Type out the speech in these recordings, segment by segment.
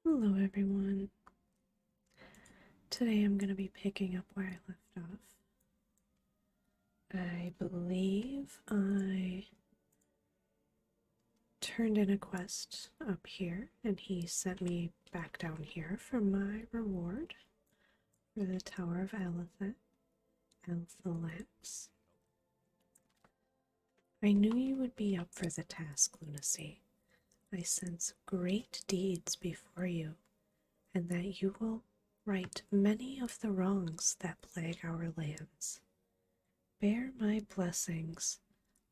Hello, everyone. Today I'm going to be picking up where I left off. I believe I turned in a quest up here, and he sent me back down here for my reward for the Tower of Althalax. I knew you would be up for the task, Lunacy. I sense great deeds before you, and that you will right many of the wrongs that plague our lands. Bear my blessings,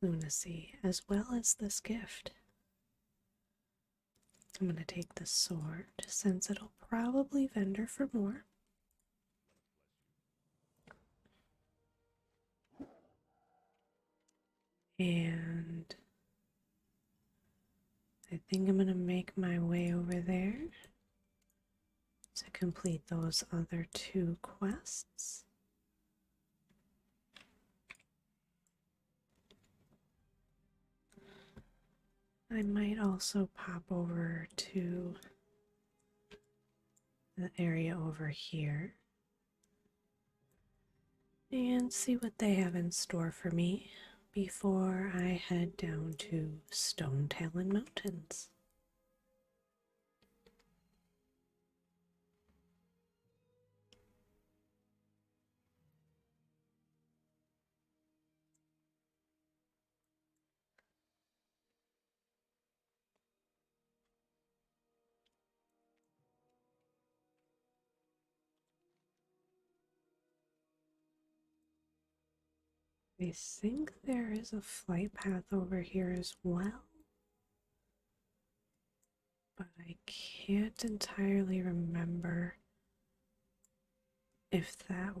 Lunacy, as well as this gift. I'm going to take the sword since it'll probably vendor for more. And I think I'm going to make my way over there to complete those other two quests. I might also pop over to the area over here and see what they have in store for me before I head down to Stone Talon Mountains. I think there is a flight path over here as well, but I can't entirely remember if that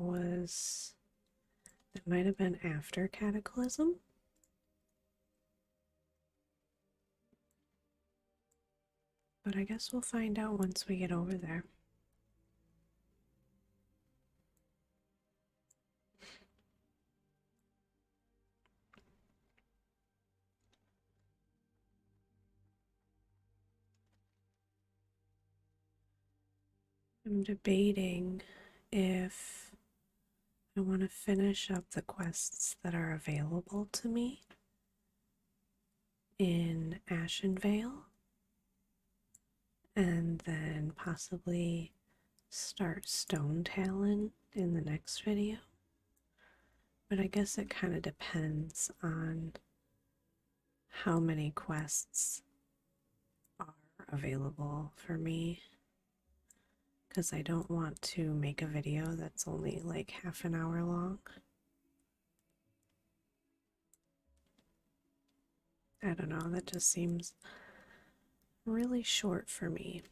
might have been after Cataclysm. But I guess we'll find out once we get over there. I'm debating if I want to finish up the quests that are available to me in Ashenvale and then possibly start Stone Talon in the next video. But I guess it kind of depends on how many quests are available for me, because I don't want to make a video that's only like half an hour long. I don't know, that just seems really short for me.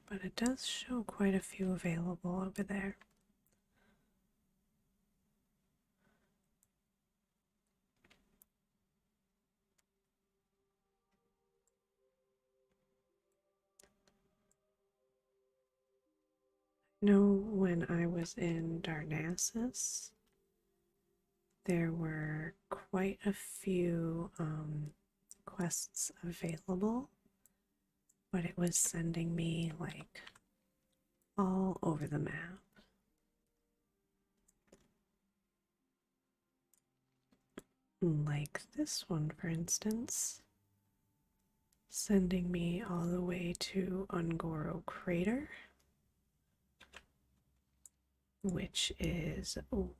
But it does show quite a few available over there. I know when I was in Darnassus, there were quite a few quests available, but it was sending me like all over the map. Like this one, for instance, sending me all the way to Ungoro Crater, which is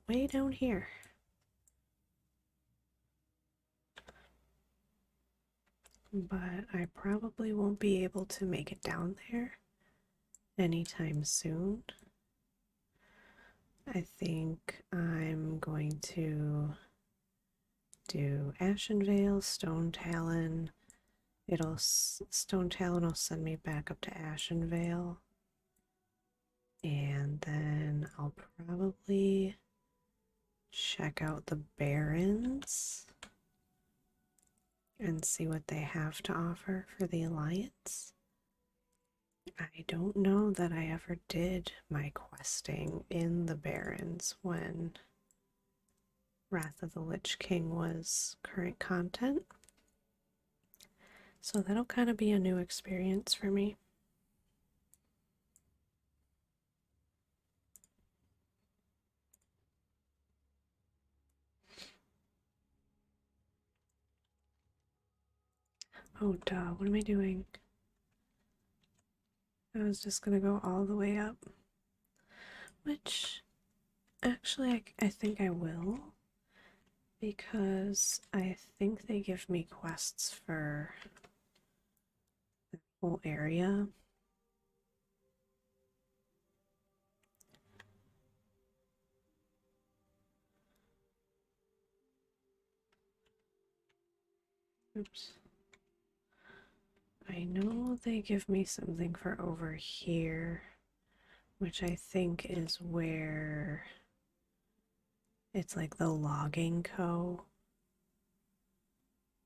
way down here. But I probably won't be able to make it down there anytime soon. I think I'm going to do Ashenvale, Stone Talon. Stone Talon will send me back up to Ashenvale. And then I'll probably check out the Barrens and see what they have to offer for the Alliance. I don't know that I ever did my questing in the Barrens when Wrath of the Lich King was current content. So that'll kind of be a new experience for me. Oh, duh, what am I doing? I was just gonna go all the way up. Which, actually, I think I will. Because I think they give me quests for the whole area. Oops. I know they give me something for over here, which I think is where it's like the logging co.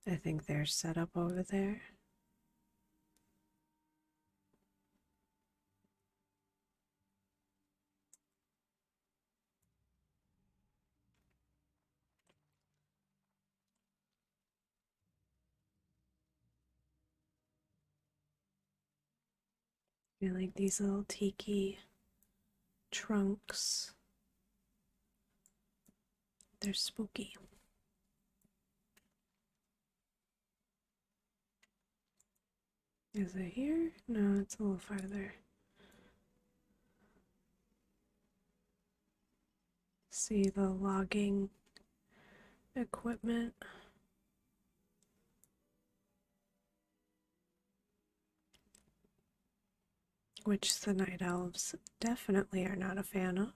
I think they're set up over there. I like these little tiki trunks. They're spooky. Is it here? No, it's a little farther. See the logging equipment. Which the night elves definitely are not a fan of.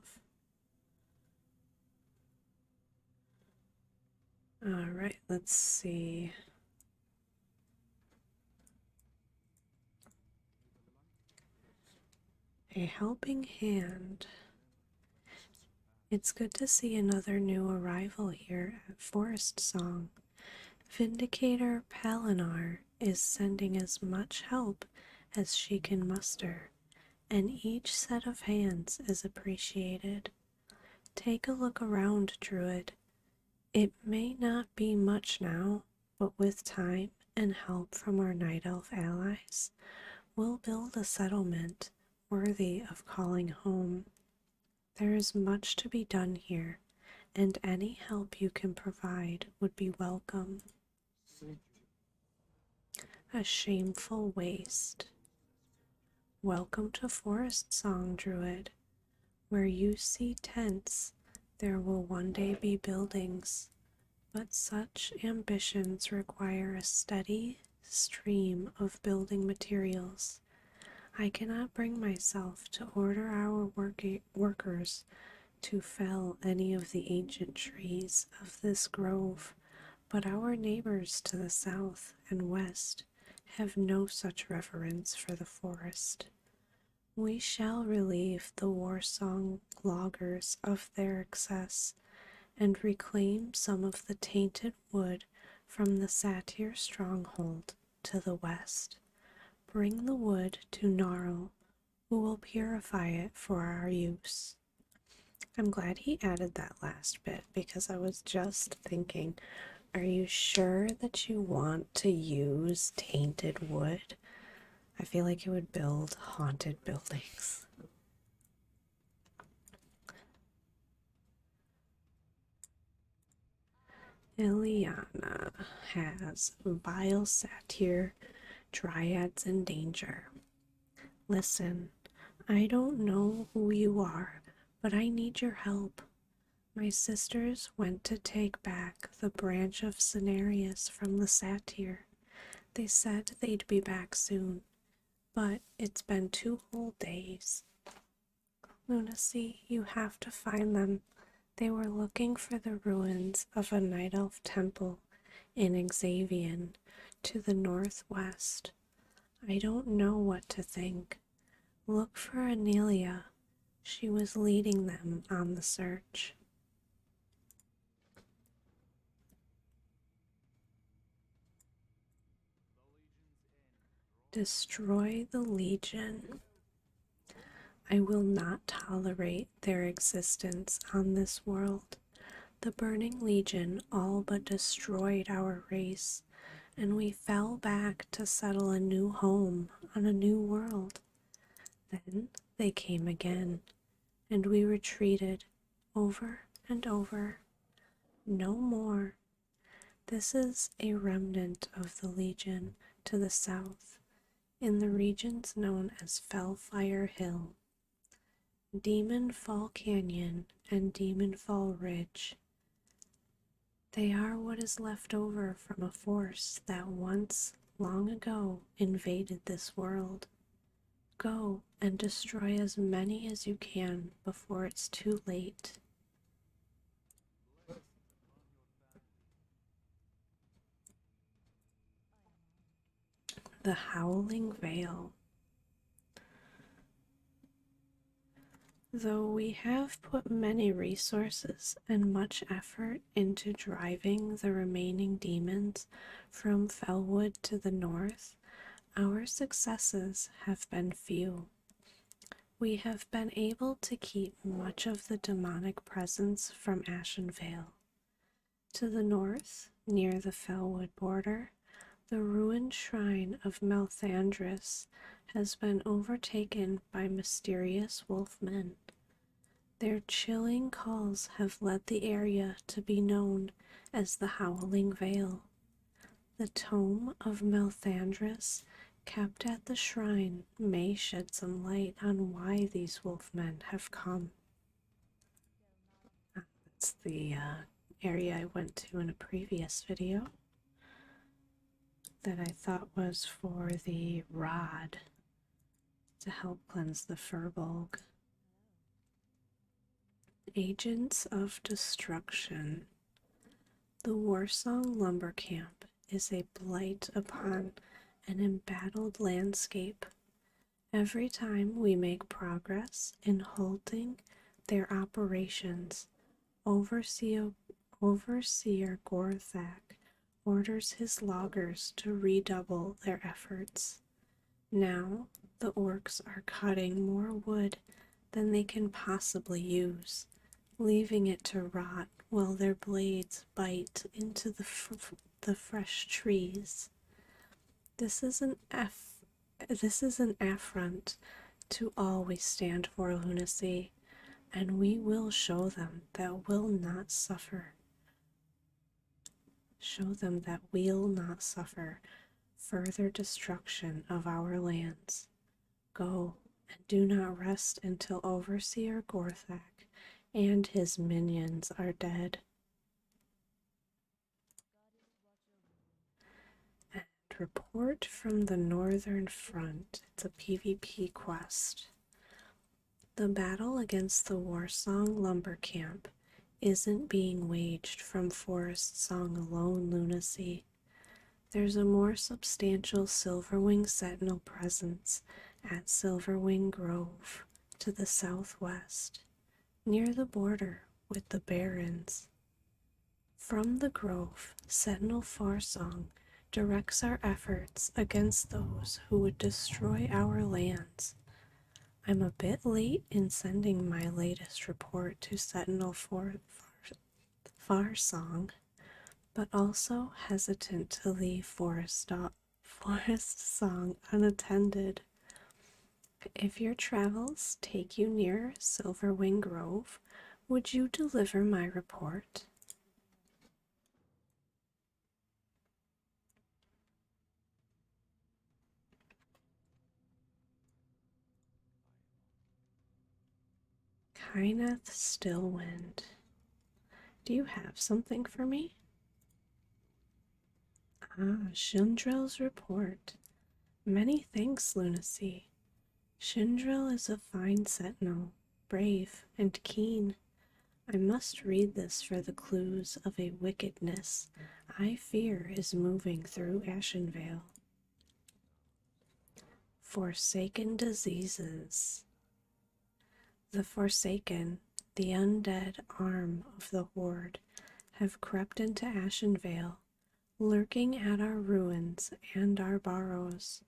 Alright, let's see. A helping hand. It's good to see another new arrival here at Forest Song. Vindicator Palinar is sending as much help as she can muster, and each set of hands is appreciated. Take a look around, Druid. It may not be much now, but with time and help from our Night Elf allies, we'll build a settlement worthy of calling home. There is much to be done here, and any help you can provide would be welcome. A shameful waste. Welcome to Forest Song, Druid. Where you see tents, there will one day be buildings, but such ambitions require a steady stream of building materials. I cannot bring myself to order our workers to fell any of the ancient trees of this grove, but our neighbors to the south and west have no such reverence for the forest. We shall relieve the war-song loggers of their excess and reclaim some of the tainted wood from the Satyr stronghold to the west. Bring the wood to Gnarl, who will purify it for our use. I'm glad he added that last bit because I was just thinking, are you sure that you want to use tainted wood? I feel like it would build haunted buildings. Ileana has vile satyr, dryads in danger. Listen, I don't know who you are, but I need your help. My sisters went to take back the branch of Cenarius from the satyr. They said they'd be back soon, but it's been 2 whole days. Lunacy, you have to find them. They were looking for the ruins of a night elf temple in Xavian to the northwest. I don't know what to think. Look for Anelia. She was leading them on the search. Destroy the Legion. I will not tolerate their existence on this world. The Burning Legion all but destroyed our race, and we fell back to settle a new home on a new world. Then they came again, and we retreated over and over. No more. This is a remnant of the Legion to the south, in the regions known as Fellfire Hill, Demon Fall Canyon, and Demon Fall Ridge. They are what is left over from a force that once, long ago, invaded this world. Go and destroy as many as you can before it's too late. The Howling Vale. Though we have put many resources and much effort into driving the remaining demons from Fellwood to the north, our successes have been few. We have been able to keep much of the demonic presence from Ashenvale. To the north, near the Fellwood border, the ruined shrine of Melthandris has been overtaken by mysterious wolfmen. Their chilling calls have led the area to be known as the Howling Vale. The tome of Melthandris kept at the shrine may shed some light on why these wolfmen have come. That's the area I went to in a previous video that I thought was for the rod to help cleanse the Furbolg. Agents of Destruction. The Warsong Lumber Camp is a blight upon an embattled landscape. Every time we make progress in halting their operations, Overseer Gorthak orders his loggers to redouble their efforts. Now the orcs are cutting more wood than they can possibly use, leaving it to rot while their blades bite into the fresh trees. This is an affront to all we stand for, lunacy, and we will show them that we'll not suffer. Show them that we'll not suffer further destruction of our lands. Go, and do not rest until Overseer Gorthak and his minions are dead. And report from the Northern Front. It's a PvP quest. The battle against the Warsong Lumber Camp isn't being waged from Forest Song alone, lunacy. There's a more substantial Silverwing Sentinel presence at Silverwing Grove to the southwest, near the border with the Barrens. From the Grove, Sentinel Farsong directs our efforts against those who would destroy our lands. I'm a bit late in sending my latest report to Sentinel Farsong, but also hesitant to leave Forest Song unattended. If your travels take you near Silverwing Grove, would you deliver my report? Kyneth Stillwind. Do you have something for me? Ah, Shindrill's report. Many thanks, lunacy. Shindrill is a fine sentinel, brave and keen. I must read this for the clues of a wickedness I fear is moving through Ashenvale. Forsaken diseases. The Forsaken, the undead arm of the Horde, have crept into Ashenvale, lurking at our ruins and our barrows.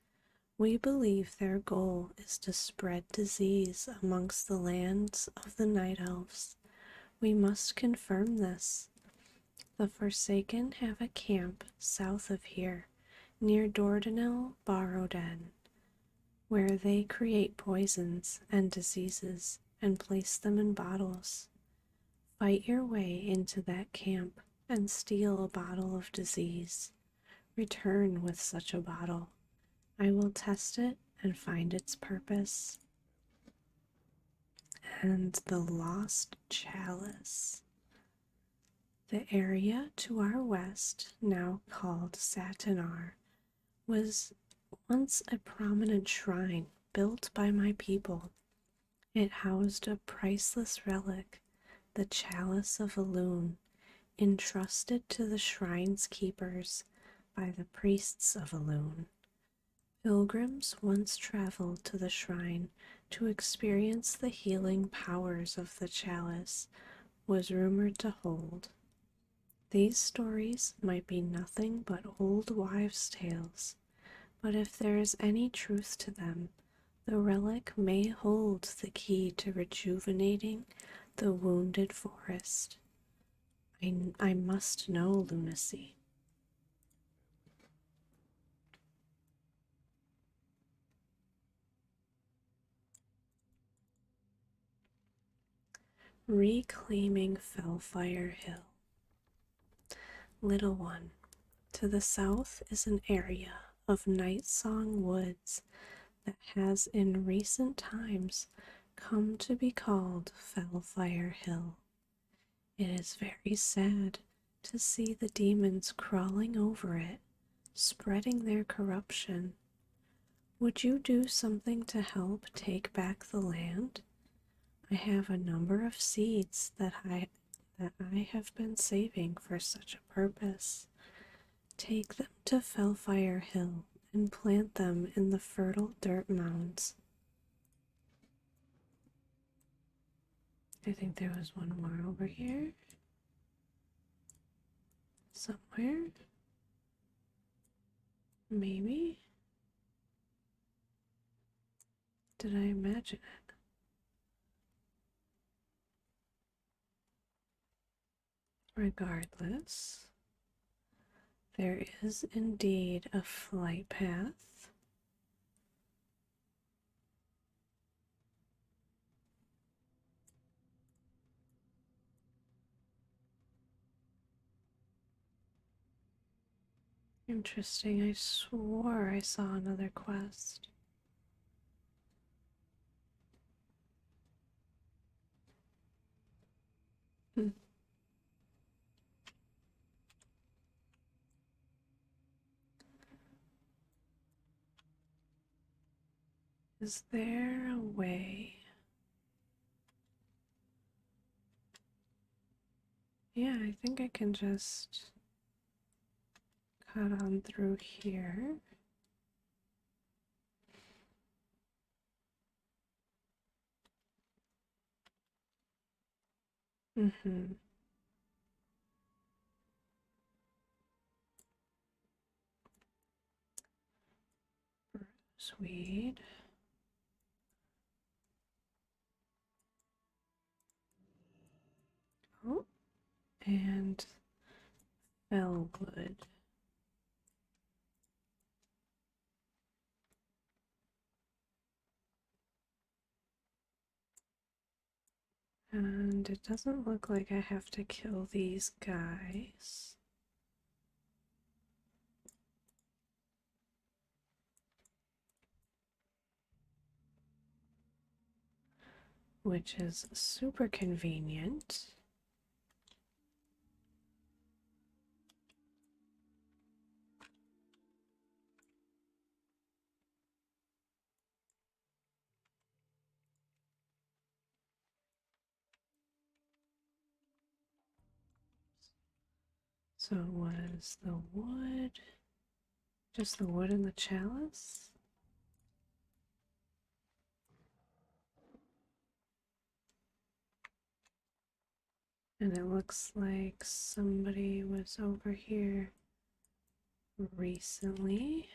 We believe their goal is to spread disease amongst the lands of the Night Elves. We must confirm this. The Forsaken have a camp south of here, near Dordanil Barroden, where they create poisons and diseases and place them in bottles. Fight your way into that camp and steal a bottle of disease. Return with such a bottle. I will test it and find its purpose. And the Lost Chalice. The area to our west, now called Satinar, was once a prominent shrine built by my people. It housed a priceless relic, the Chalice of Elune, entrusted to the shrine's keepers by the priests of Elune. Pilgrims once traveled to the shrine to experience the healing powers of the chalice was rumored to hold. These stories might be nothing but old wives' tales, but if there is any truth to them, the relic may hold the key to rejuvenating the wounded forest. I must know, Lunacy. Reclaiming Fellfire Hill. Little one, to the south is an area of Night Song Woods that has in recent times come to be called Fellfire Hill. It is very sad to see the demons crawling over it, spreading their corruption. Would you do something to help take back the land? I have a number of seeds that I have been saving for such a purpose. Take them to Fellfire Hill and plant them in the fertile dirt mounds. I think there was one more over here. Somewhere. Maybe? Did I imagine it? Regardless, there is indeed a flight path. Interesting, I swore I saw another quest. Is there a way? Yeah, I think I can just cut on through here. Mm-hmm. Sweet. Oh, and Fellwood. And it doesn't look like I have to kill these guys. Which is super convenient. So it was the wood, just the wood and the chalice? And it looks like somebody was over here recently.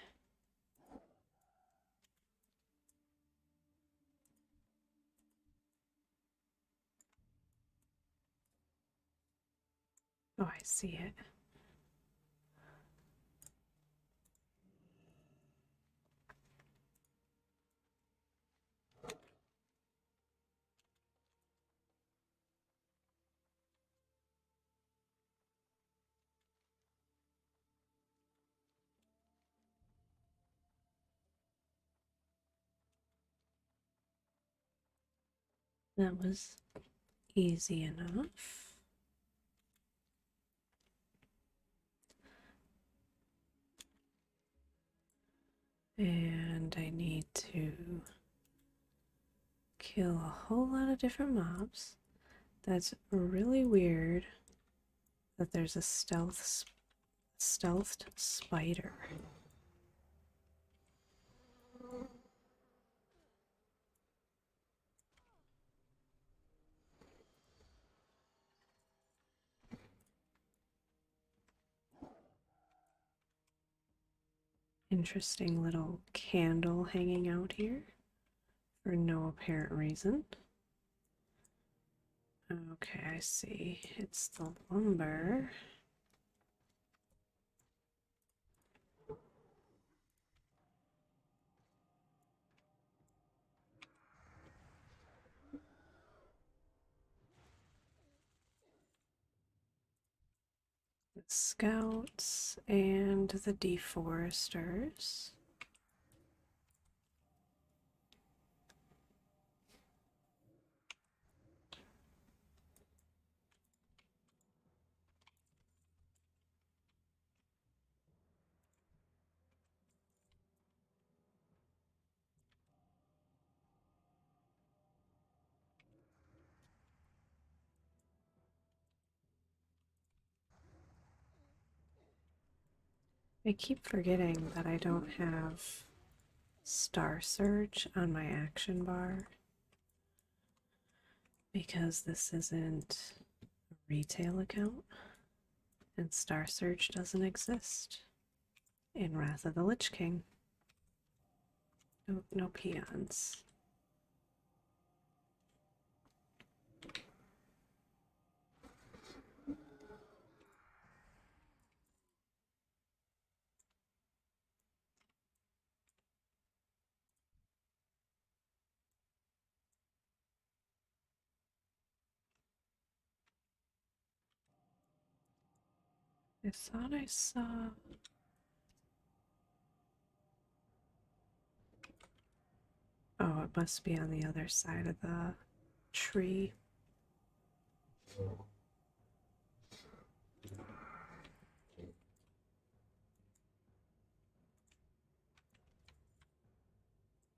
Oh, I see it. That was easy enough. And I need to kill a whole lot of different mobs. That's really weird that there's a stealthed spider. Interesting little candle hanging out here for no apparent reason. Okay, I see. It's the lumber. The scouts and the deforesters. I keep forgetting that I don't have Star Search on my action bar because this isn't a retail account and Star Search doesn't exist in Wrath of the Lich King. No peons. I thought I saw. Oh, it must be on the other side of the tree.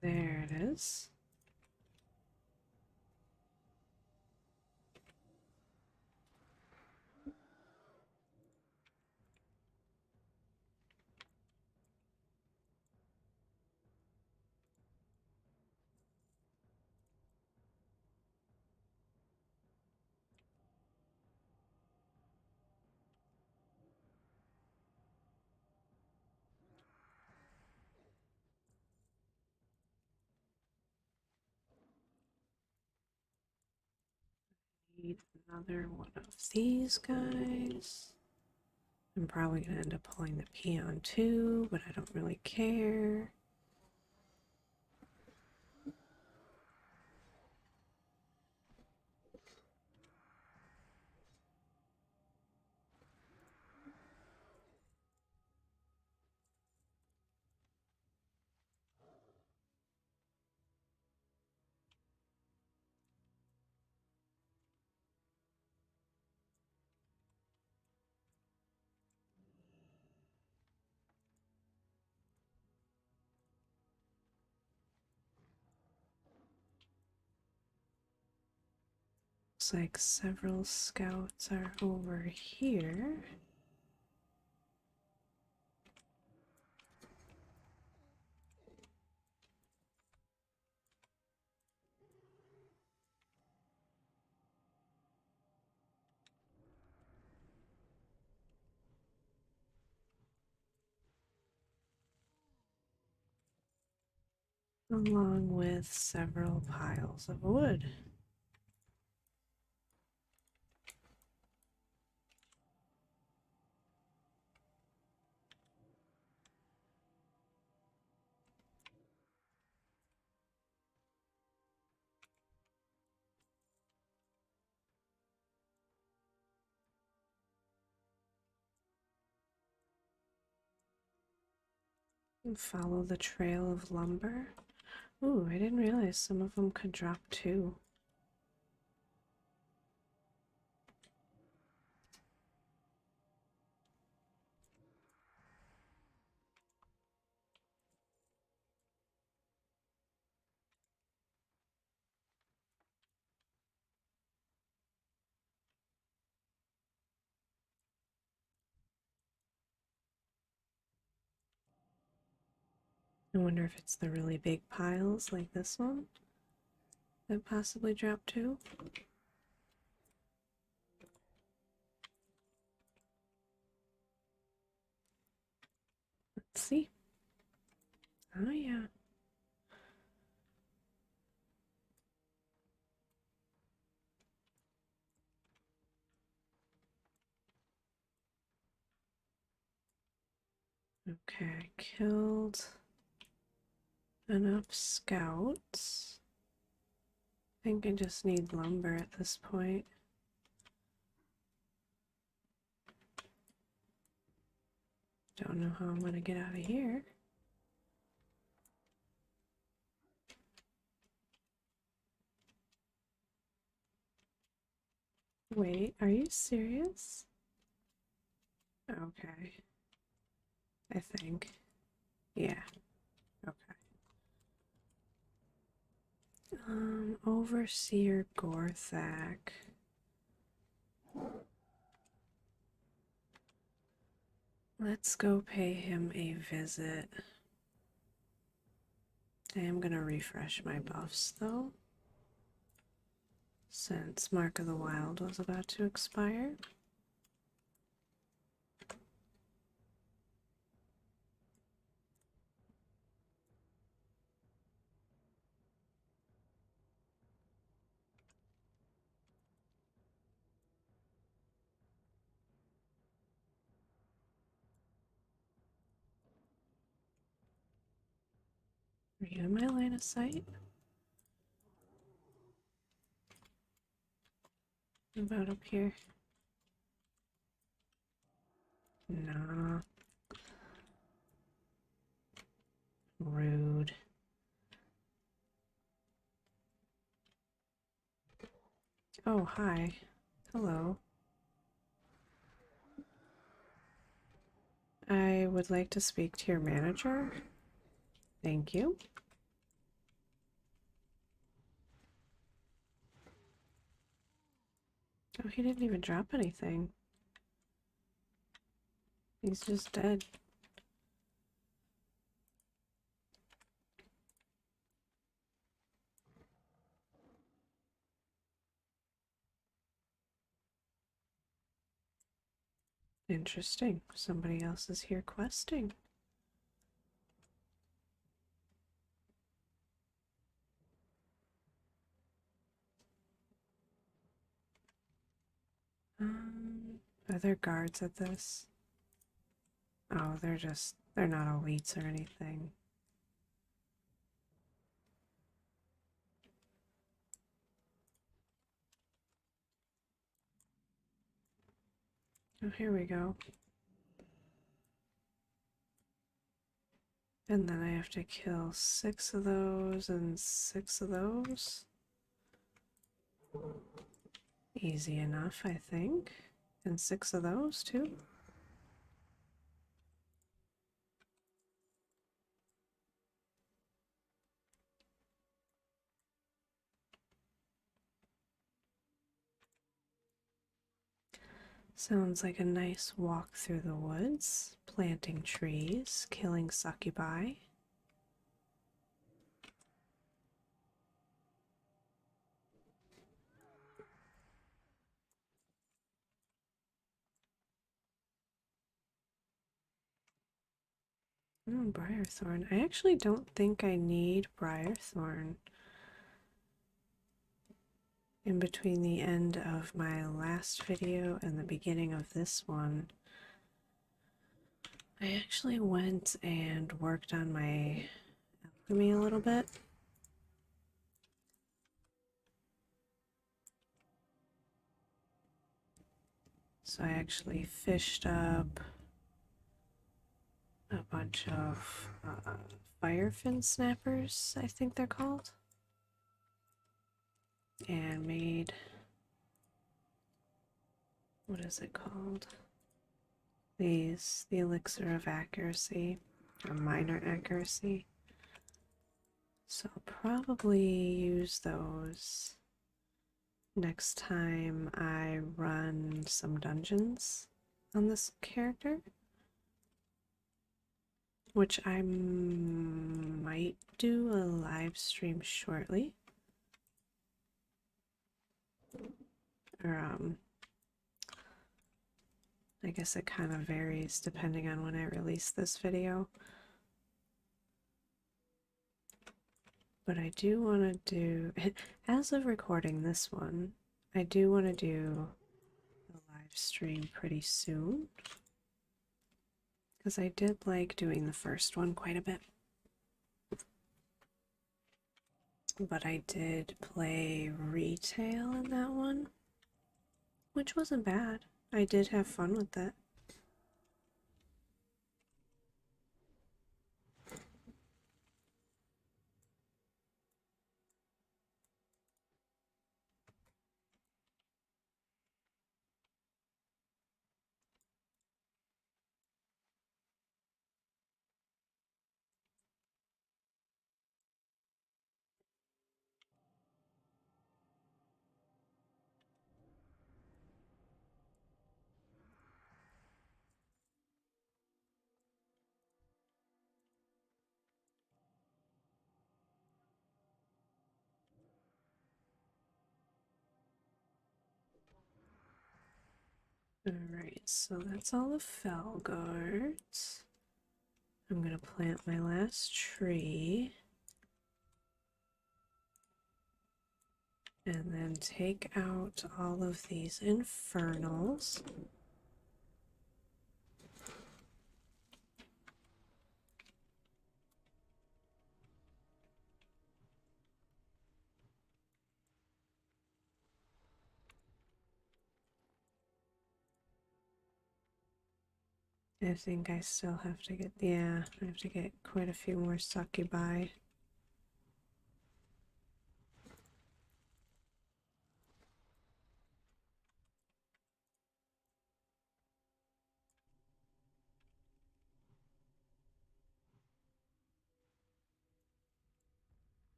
There it is. Need another one of these guys. I'm probably gonna end up pulling the peon too, but I don't really care. Looks like several scouts are over here. Along with several piles of wood. And follow the trail of lumber. Ooh, I didn't realize some of them could drop too. I wonder if it's the really big piles like this one that possibly drop too. Let's see. Oh yeah. Okay, killed enough scouts. I think I just need lumber at this point. Don't know how I'm gonna get out of here. Wait, are you serious? Okay. I think. Yeah. Okay. Overseer Gorthak. Let's go pay him a visit. I am gonna refresh my buffs though, since Mark of the Wild was about to expire. Are you in my line of sight? About up here? Nah. Rude. Oh, hi. Hello. I would like to speak to your manager. Thank you. Oh, he didn't even drop anything. He's just dead. Interesting. Somebody else is here questing. Are there guards at this? Oh, they're not elites or anything. Oh, here we go. And then I have to kill 6 of those and 6 of those. Easy enough, I think. And 6 of those, too. Sounds like a nice walk through the woods, planting trees, killing succubi. Oh, Briarthorn. I actually don't think I need Briarthorn. In between the end of my last video and the beginning of this one, I actually went and worked on my alchemy a little bit. So I actually fished up a bunch bunch of firefin snappers, I think they're called, and made, what is it called? These, the elixir of accuracy, or minor accuracy. So I'll probably use those next time I run some dungeons on this character, which I might do a live stream shortly. Or, I guess it kind of varies depending on when I release this video. But I do want to do, as of recording this one, I do want to do a live stream pretty soon. Because I did like doing the first one quite a bit. But I did play retail in that one, which wasn't bad. I did have fun with that. Alright, so that's all the fell guards. I'm gonna plant my last tree. And then take out all of these infernals. I think I still have to get, yeah, I have to get quite a few more succubi. I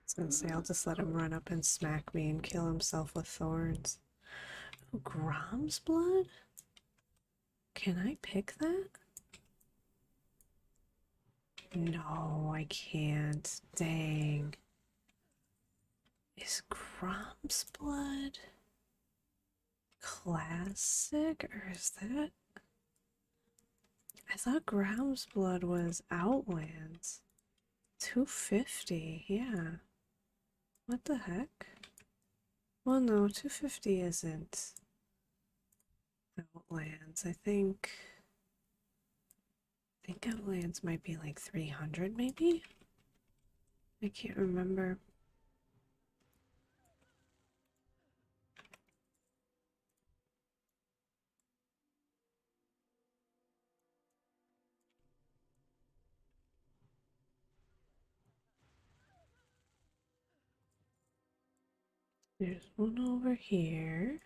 was gonna say, I'll just let him run up and smack me and kill himself with thorns. Oh, Grom's blood? Can I pick that? No, I can't. Dang. Is Grom's blood classic, or is that... I thought Grom's blood was Outlands. 250, yeah. What the heck? Well, no, 250 isn't Outlands. I think Outlands might be like 300, maybe? I can't remember. There's one over here.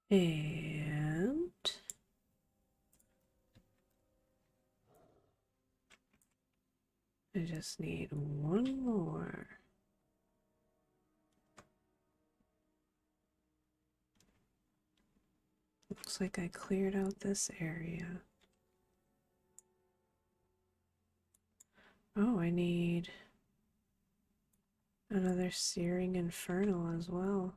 And I just need one more. Looks like I cleared out this area. Oh, I need another Searing Infernal as well.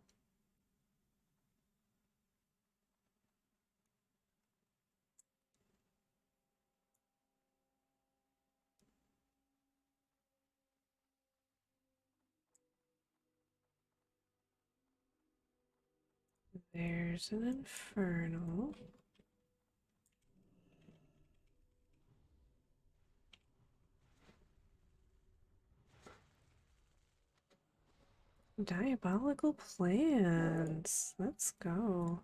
There's an Infernal. Diabolical plans. Let's go.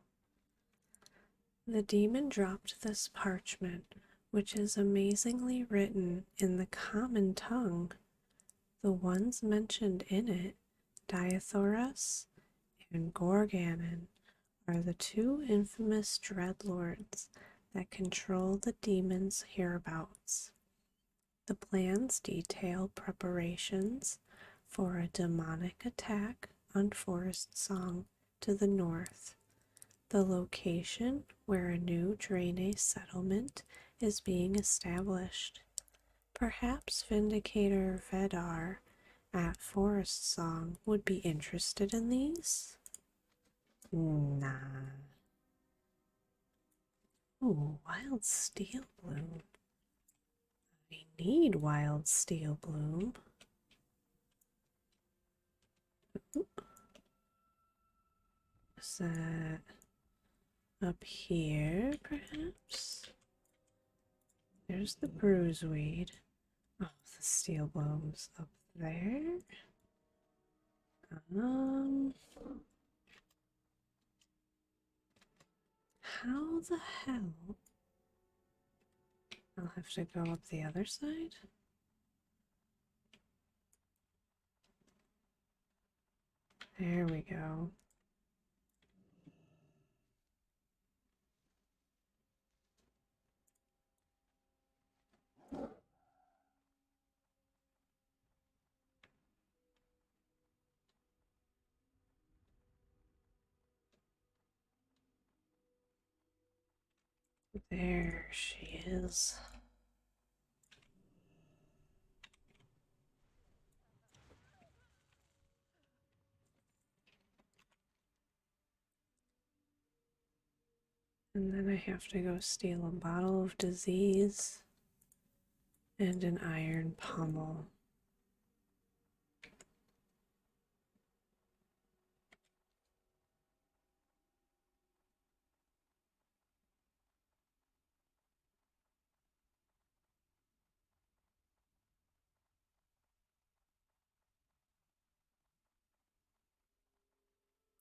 The demon dropped this parchment, which is amazingly written in the common tongue. The ones mentioned in it, Diathorus and Gorganon, are the two infamous dreadlords that control the demons hereabouts. The plans detail preparations for a demonic attack on Forest Song to the north, the location where a new Draenei settlement is being established. Perhaps Vindicator Vedar at Forest Song would be interested in these? Nah. Ooh, Wild Steel Bloom. We need Wild Steel Bloom. Is that up here, perhaps? There's the bruiseweed. Oh, the steel blooms up there. How the hell? I'll have to go up the other side. There we go. There she is. And then I have to go steal a bottle of disease and an iron pommel.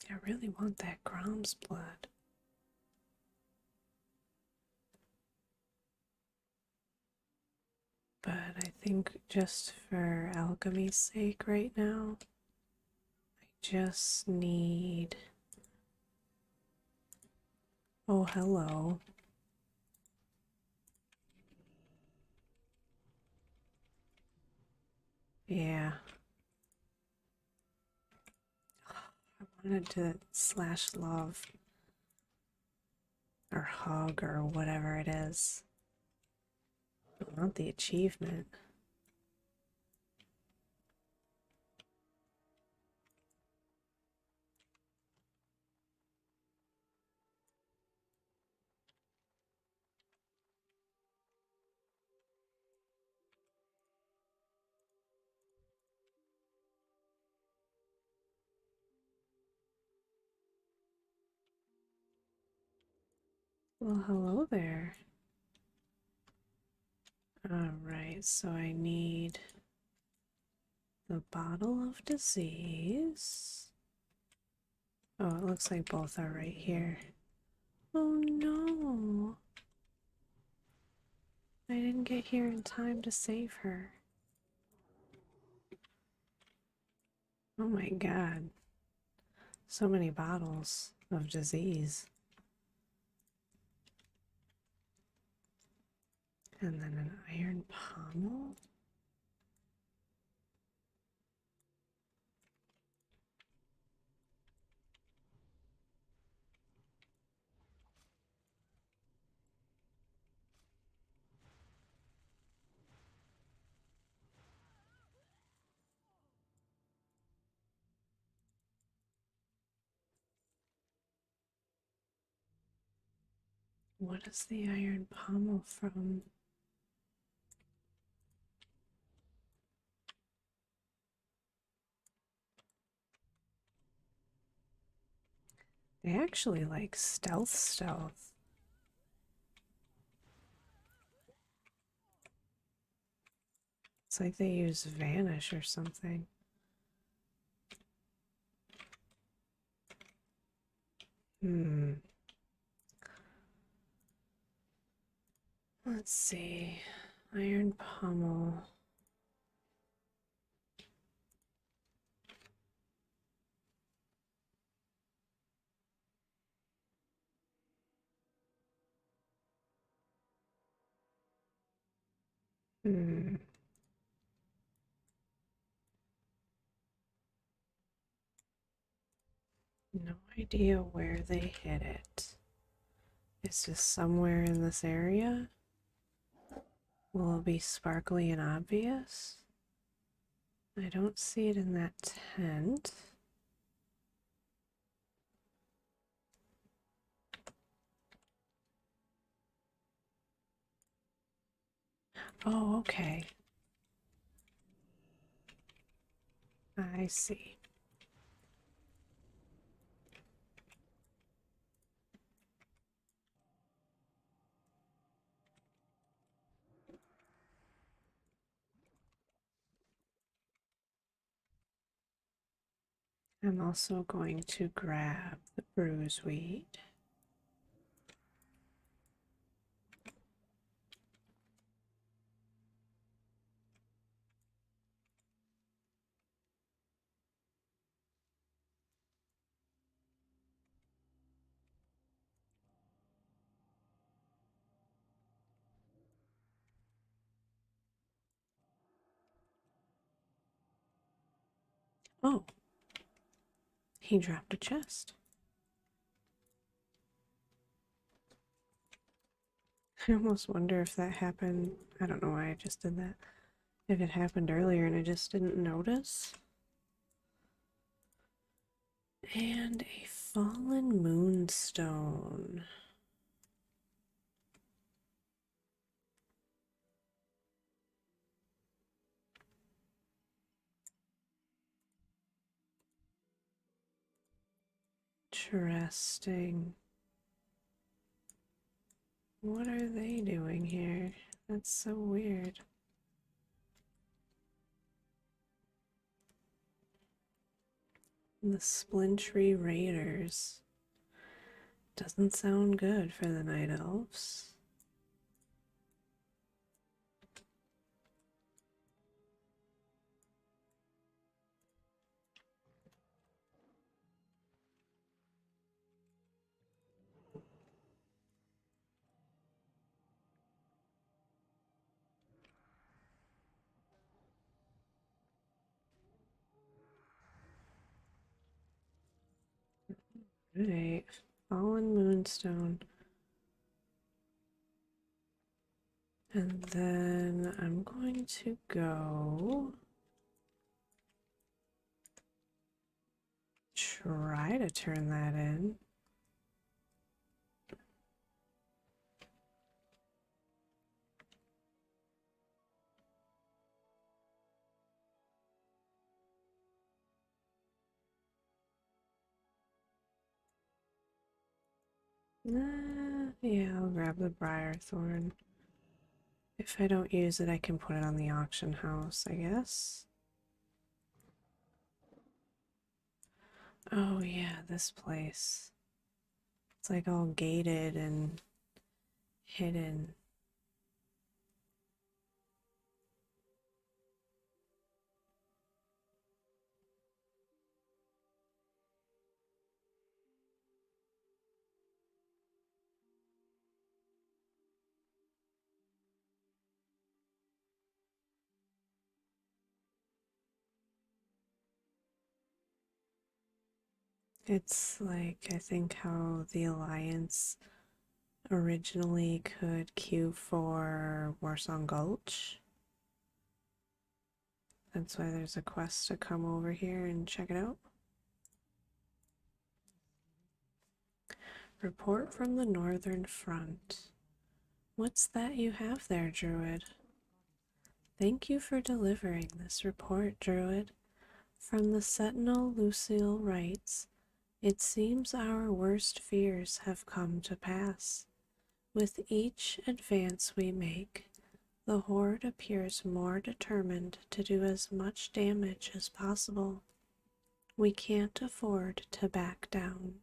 I really want that Grom's blood. But I think just for alchemy's sake right now, I just need... Oh, hello. Yeah. I wanted to slash love or hug or whatever it is. I want the achievement. Well, hello there. Alright, so I need the bottle of disease. Oh, it looks like both are right here. Oh no! I didn't get here in time to save her. Oh my god. So many bottles of disease. And then an iron pommel? What is the iron pommel from? They actually like stealth. It's like they use vanish or something. Let's see. Iron pommel. Hmm. No idea where they hid it. Is this somewhere in this area? Will it be sparkly and obvious? I don't see it in that tent. Oh, okay. I see. I'm also going to grab the bruiseweed. Oh, he dropped a chest. I almost wonder if that happened. I don't know why I just did that. If it happened earlier and I just didn't notice. And a fallen moonstone. Interesting. What are they doing here? That's so weird. The Splintry Raiders. Doesn't sound good for the Night Elves. Right. Fallen Moonstone. And then I'm going to go try to turn that in. Yeah, I'll grab the briar thorn. If I don't use it, I can put it on the auction house, I guess. Oh, yeah, this place. It's like all gated and hidden. It's like, I think, how the Alliance originally could queue for Warsong Gulch. That's why there's a quest to come over here and check it out. Report from the Northern Front. What's that you have there, Druid? Thank you for delivering this report, Druid. From the Sentinel, Lucille writes, it seems our worst fears have come to pass. With each advance we make, the Horde appears more determined to do as much damage as possible. We can't afford to back down.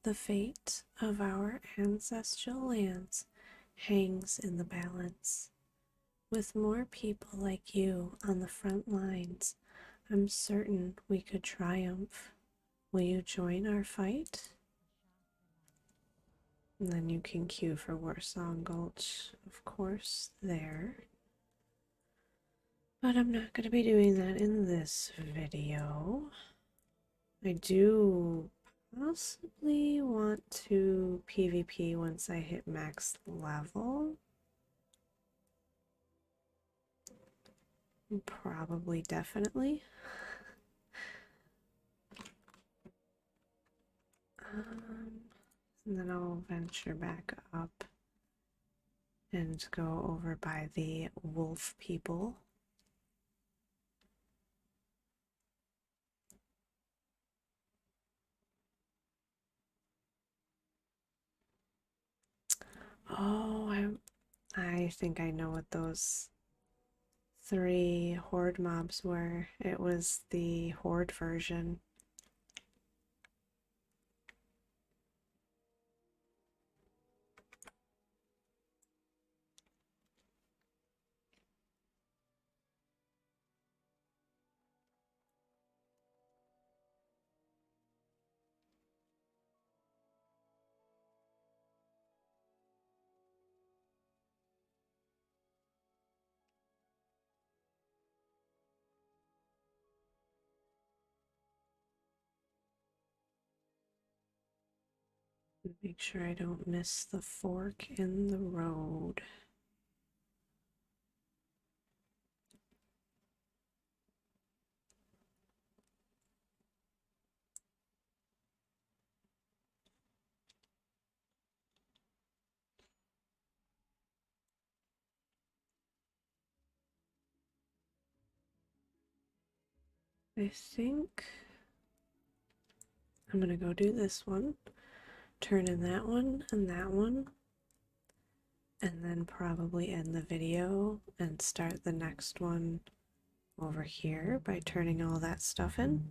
The fate of our ancestral lands hangs in the balance. With more people like you on the front lines, I'm certain we could triumph. Will you join our fight? And then you can queue for Warsaw Gulch, of course, there. But I'm not going to be doing that in this video. I do possibly want to PvP once I hit max level. Probably, definitely. And then I'll venture back up and go over by the wolf people. Oh, I think I know what those 3 horde mobs were. It was the horde version. Make sure I don't miss the fork in the road. I think I'm gonna go do this one, turn in that one and that one, and then probably end the video and start the next one over here by turning all that stuff in.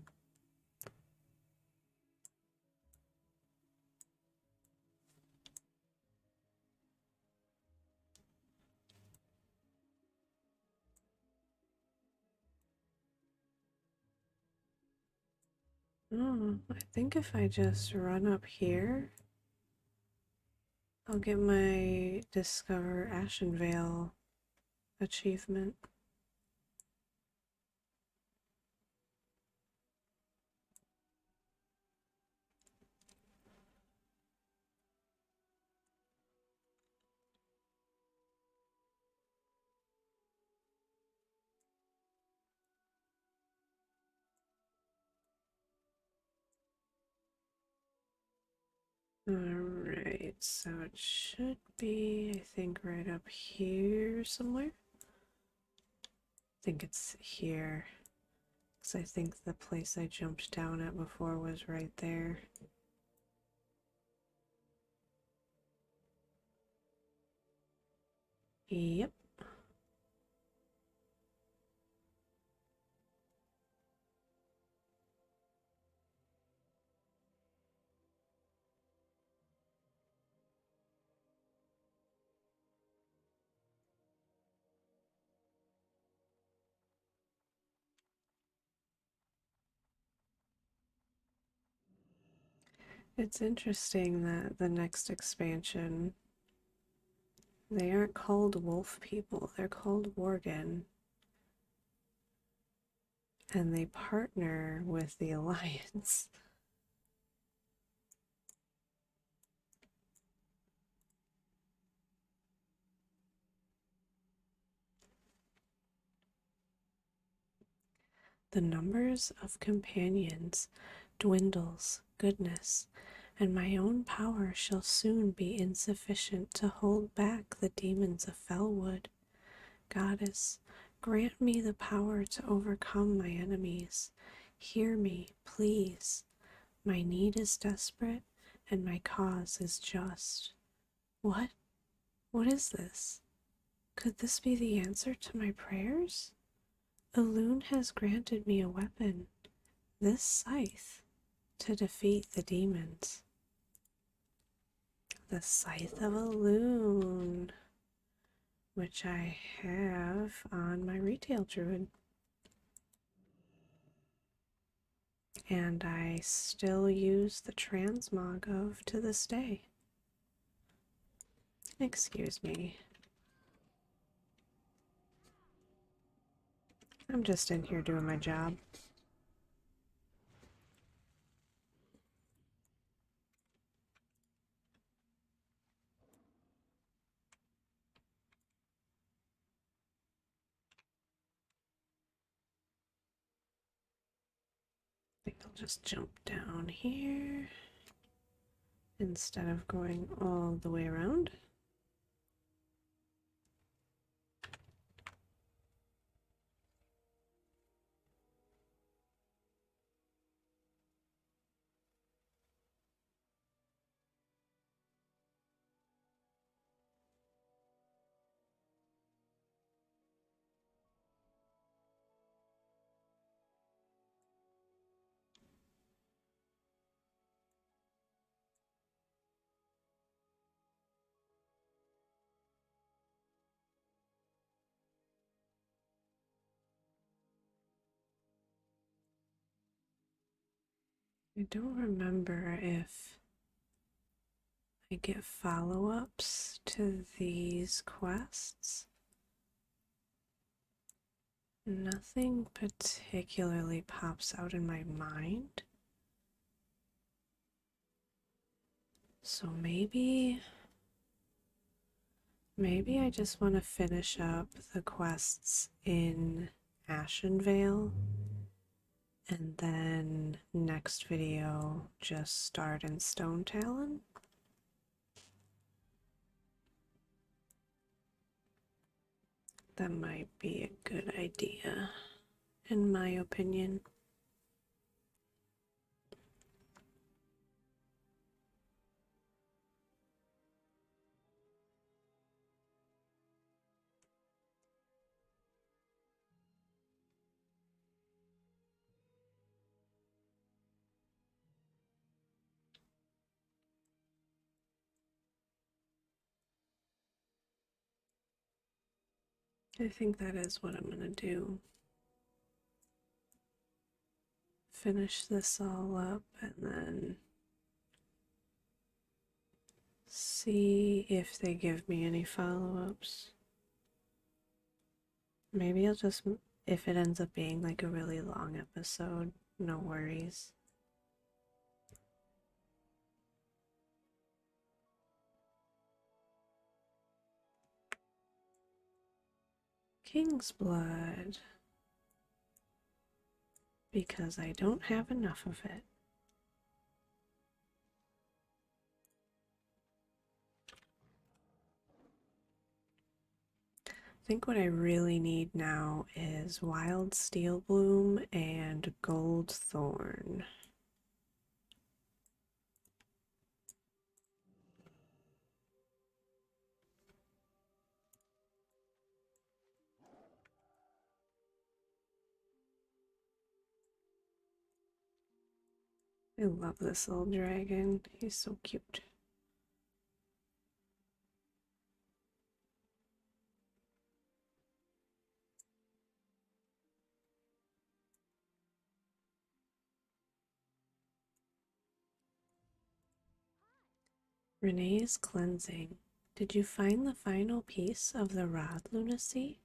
Oh, I think if I just run up here, I'll get my Discover Ashenvale achievement. Alright, so it should be, I think, right up here somewhere. I think it's here, because I think the place I jumped down at before was right there. Yep. It's interesting that the next expansion, they aren't called wolf people, they're called Worgen. And they partner with the Alliance. The numbers of companions dwindles, goodness, and my own power shall soon be insufficient to hold back the demons of Felwood. Goddess, grant me the power to overcome my enemies. Hear me, please. My need is desperate, and my cause is just. What? What is this? Could this be the answer to my prayers? Elune has granted me a weapon, this scythe, to defeat the demons. the Scythe of a Loon, which I have on my retail druid. And I still use the transmog of to this day. Excuse me. I'm just in here doing my job. I think I'll just jump down here instead of going all the way around. I don't remember if I get follow-ups to these quests. Nothing particularly pops out in my mind. So maybe I just want to finish up the quests in Ashenvale and then next video just start in Stone Talon. That might be a good idea, in my opinion. I think that is what I'm gonna do. Finish this all up and then see if they give me any follow-ups. Maybe I'll just, if it ends up being like a really long episode, no worries. King's Blood. Because I don't have enough of it. I think what I really need now is Wild Steel Bloom and Gold Thorn. I love this little dragon. He's so cute. Renee's cleansing. Did you find the final piece of the rod, Lunacy?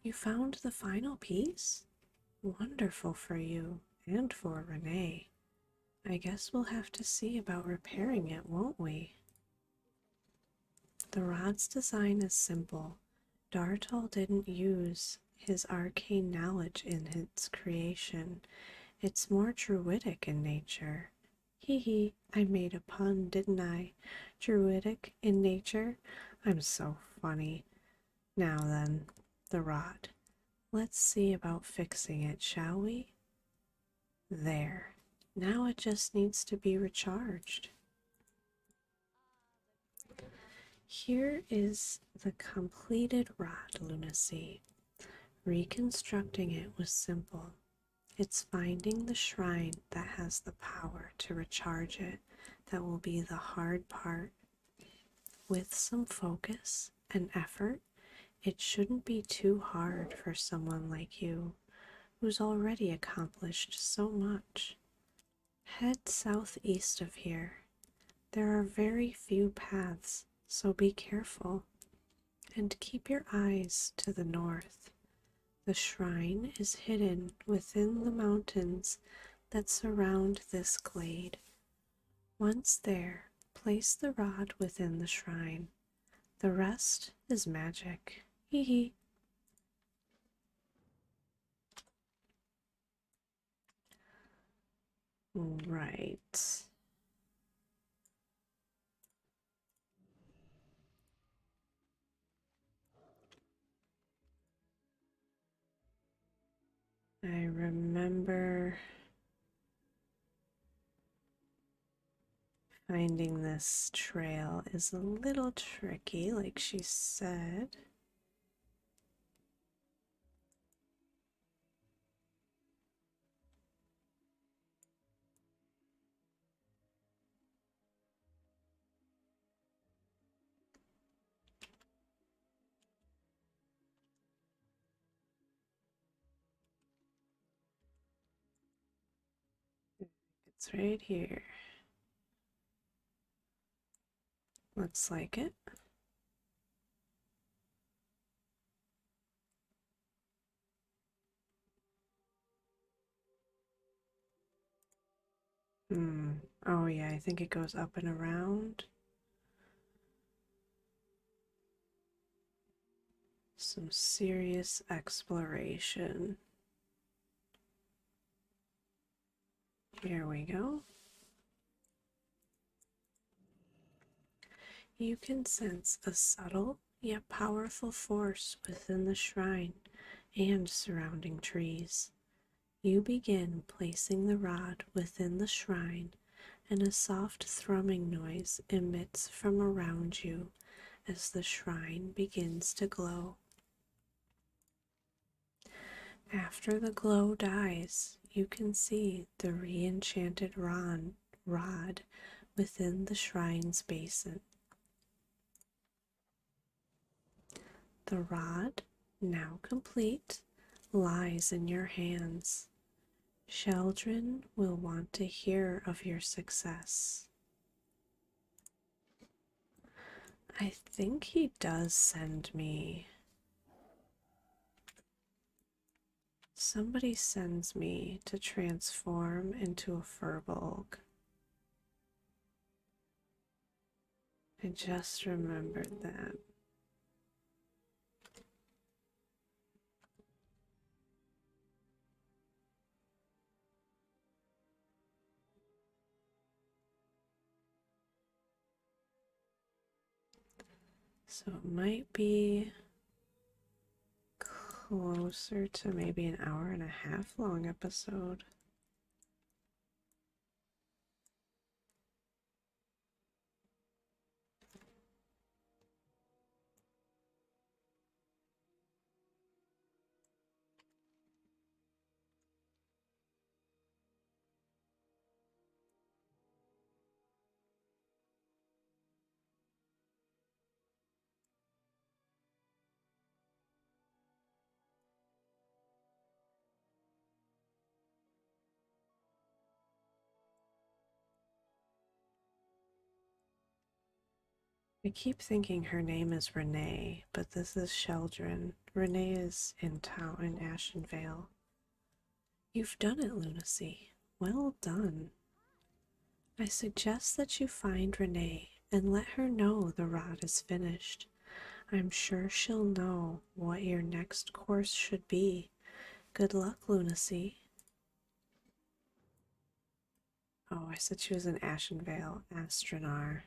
You found the final piece? Wonderful for you and for Renee. I guess we'll have to see about repairing it, won't we? The rod's design is simple. Dartal didn't use his arcane knowledge in its creation. It's more druidic in nature. Hee hee, I made a pun, didn't I? Druidic in nature? I'm so funny. Now then, the rod. Let's see about fixing it, shall we? There. Now it just needs to be recharged. Here is the completed rod, Lunacy. Reconstructing it was simple. It's finding the shrine that has the power to recharge it that will be the hard part. With some focus and effort, it shouldn't be too hard for someone like you who's already accomplished so much. Head southeast of here. There are very few paths, so be careful. And keep your eyes to the north. The shrine is hidden within the mountains that surround this glade. Once there, place the rod within the shrine. The rest is magic. Hee hee. Right. I remember finding this trail is a little tricky, like she said. It's right here. Looks like it. Oh yeah, I think it goes up and around. Some serious exploration. Here we go. You can sense a subtle yet powerful force within the shrine and surrounding trees. You begin placing the rod within the shrine, and a soft thrumming noise emits from around you as the shrine begins to glow. After the glow dies, you can see the re-enchanted rod within the shrine's basin. The rod, now complete, lies in your hands. Sheldon will want to hear of your success. I think he does send me. Somebody sends me to transform into a furbolg. I just remembered that. So it might be closer to maybe an hour and a half long episode. I keep thinking her name is Renee, but this is Sheldon. Renee is in town in Ashenvale. You've done it, Lunacy. Well done. I suggest that you find Renee and let her know the rod is finished. I'm sure she'll know what your next course should be. Good luck, Lunacy. Oh, I said she was in Ashenvale, Astronar.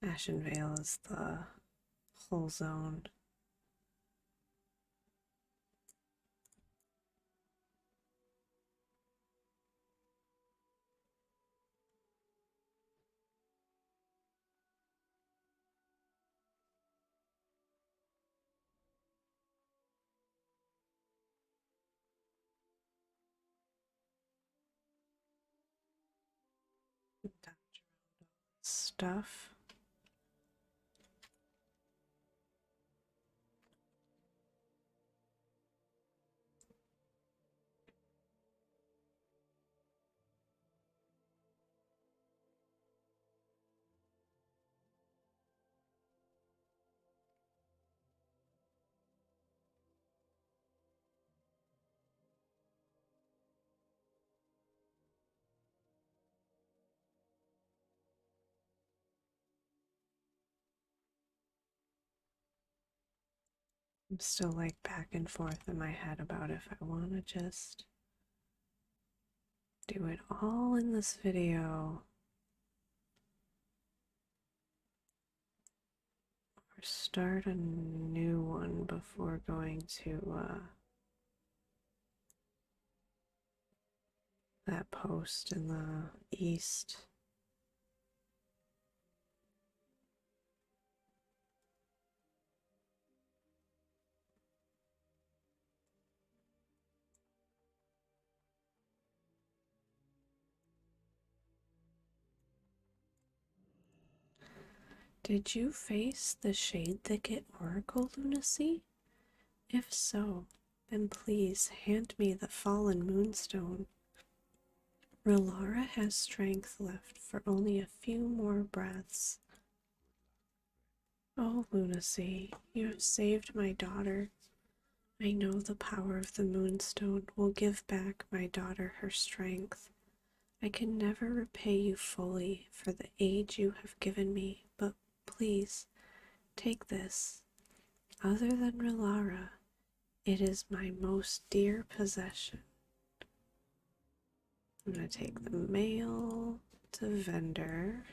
Ashenvale is the whole zone. stuff. I'm still like back and forth in my head about if I want to just do it all in this video or start a new one before going to that post in the east. Did you face the Shade Thicket Oracle, Lunacy? If so, then please hand me the fallen moonstone. Relara has strength left for only a few more breaths. Oh, Lunacy, you have saved my daughter. I know the power of the moonstone will give back my daughter her strength. I can never repay you fully for the aid you have given me, but please, take this. Other than Relara, it is my most dear possession. I'm going to take the mail to vendor.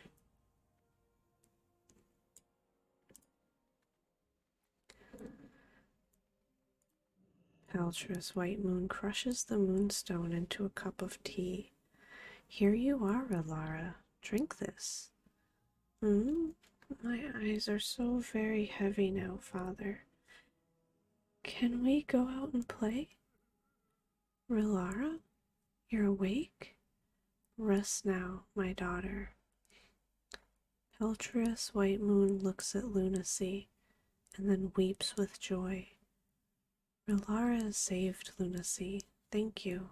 Paltrous White Moon crushes the moonstone into a cup of tea. Here you are, Relara. Drink this. My eyes are so very heavy now, Father. Can we go out and play? Relara, you're awake? Rest now, my daughter. Paltrous White Moon looks at Lunacy and then weeps with joy. Relara has saved Lunacy. Thank you.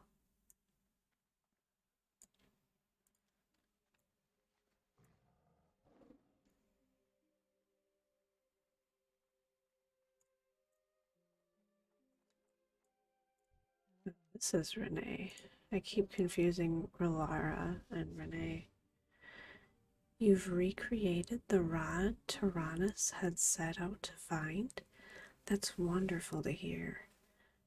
This is Renee. I keep confusing Relara and Renee. You've recreated the rod Tyrannus had set out to find? That's wonderful to hear.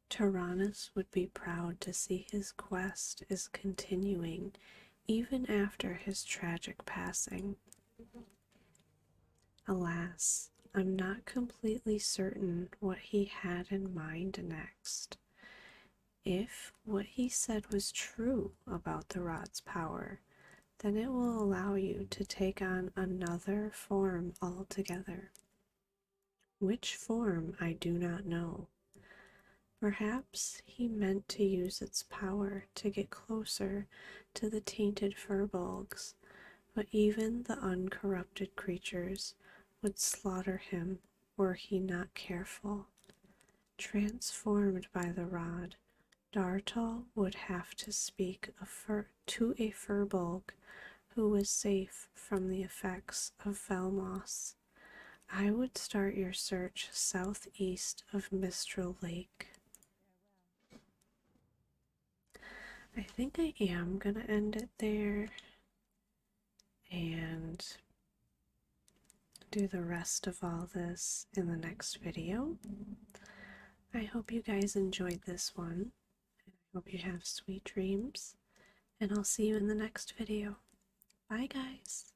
Tyrannus would be proud to see his quest is continuing even after his tragic passing. Alas, I'm not completely certain what he had in mind next. If what he said was true about the rod's power, then it will allow you to take on another form altogether. Which form I do not know. Perhaps he meant to use its power to get closer to the tainted furbolgs, but even the uncorrupted creatures would slaughter him were he not careful. Transformed by the rod, Dartal would have to speak to a furbolg who was safe from the effects of Velmos. I would start your search southeast of Mistral Lake. I think I am gonna end it there and do the rest of all this in the next video. I hope you guys enjoyed this one. I hope you have sweet dreams, and I'll see you in the next video. Bye, guys.